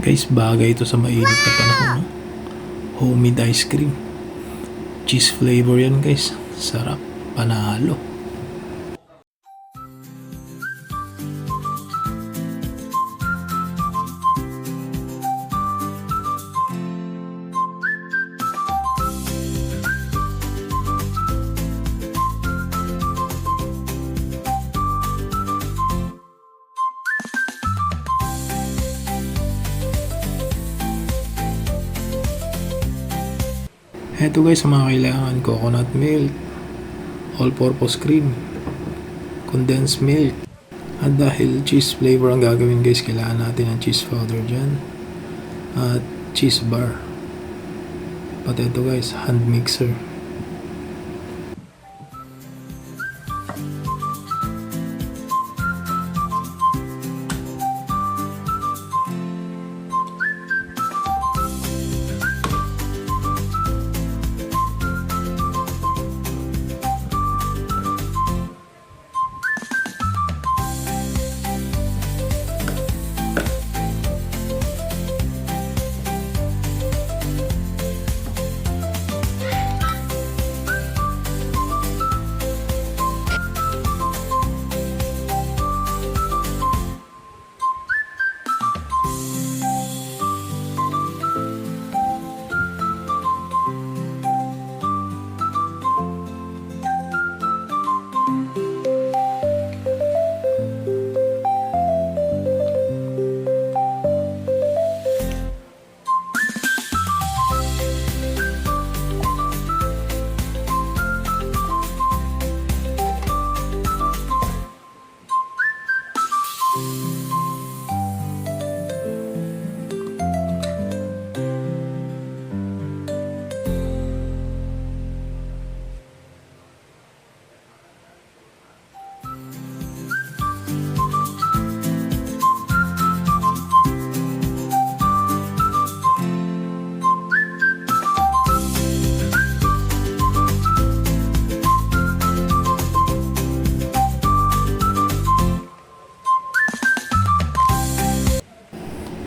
Guys, bagay ito sa mainit na panahon. No? Homemade ice cream. Cheese flavor yan guys. Sarap. Panalo. Eto guys, ang mga kailangan: coconut milk, all-purpose cream, condensed milk. At dahil cheese flavor ang gagawin guys, kailangan natin ng cheese powder dyan at cheese bar. Pati ito guys, hand mixer.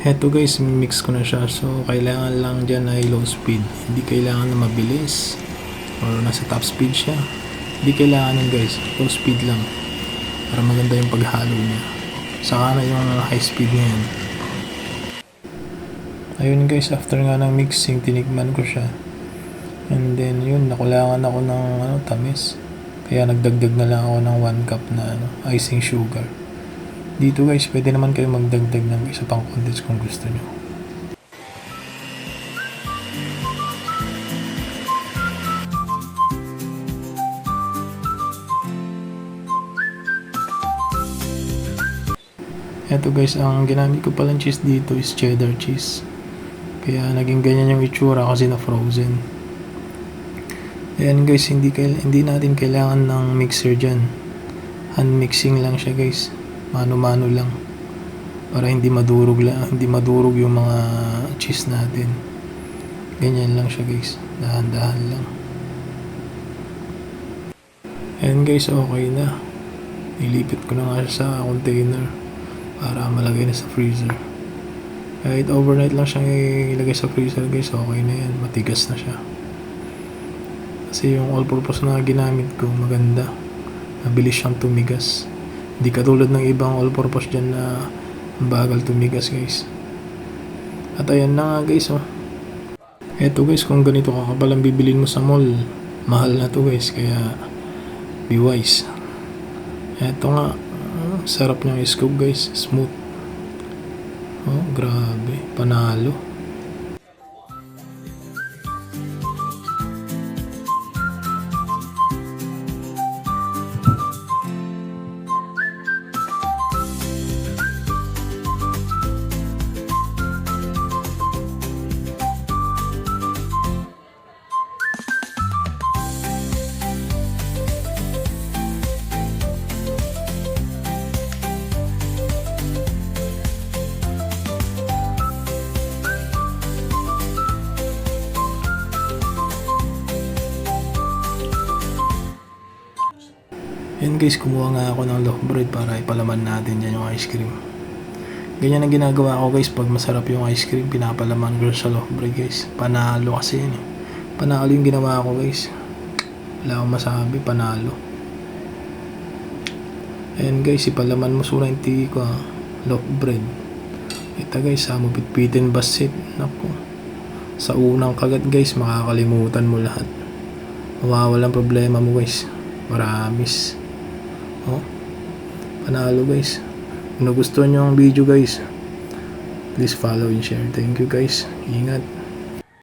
Eto guys, mix ko na siya. So, kailangan lang dyan ay low speed. Hindi kailangan na mabilis or nasa top speed siya. Hindi kailangan nun guys. Low speed lang. Para maganda yung paghalo niya. Saka na yung high speed niya yan. Ayun guys, after nga ng mixing, tinikman ko siya. And then yun, nakulangan ako ng tamis. Kaya nagdagdag na lang ako ng 1 cup na icing sugar. Dito guys, pwede naman kayo magdagdag ng isa pang condensed kung gusto nyo. Eto guys, ang ginamit ko palang cheese dito is cheddar cheese. Kaya naging ganyan yung itsura kasi na frozen. Ayan guys, hindi natin kailangan ng mixer dyan. Hand mixing lang siya guys. Mano-mano lang para hindi madurog yung mga cheese natin. Ganyan lang siya guys, dahan-dahan lang. And guys, okay na. Nilipit ko na nga siya sa container para malagay na sa freezer. Kahit overnight lang siyang ilagay sa freezer guys, okay na yan. Matigas na siya. Kasi yung all-purpose na ginamit ko, maganda. Mabilis siyang tumigas. Hindi katulad ng ibang all-purpose dyan na bagal tumigas guys. At ayan na nga guys Eto guys, kung ganito kakapal ang bibilin mo sa mall, mahal na to guys, kaya be wise. Eto nga, sarap niyang scoop guys, smooth. Oh, grabe, panalo. Yan guys, kumuha nga ako ng loaf bread para ipalaman natin dyan yung ice cream. Ganyan ang ginagawa ko guys pag masarap yung ice cream, pinapalaman ko sa loaf bread guys. Panalo kasi yun eh. Panalo yung ginawa ko guys. Wala akong masabi, panalo. Ayan guys, ipalaman mo sura yung tiki ko loaf bread. Ito guys mapitpitin basit. Naku. Sa unang kagat guys, makakalimutan mo lahat. Mawawalan problema mo guys. Maramis. Oh. Panalo guys. Kung nagustuhan nyo ang video guys, please follow and share. Thank you guys. Ingat.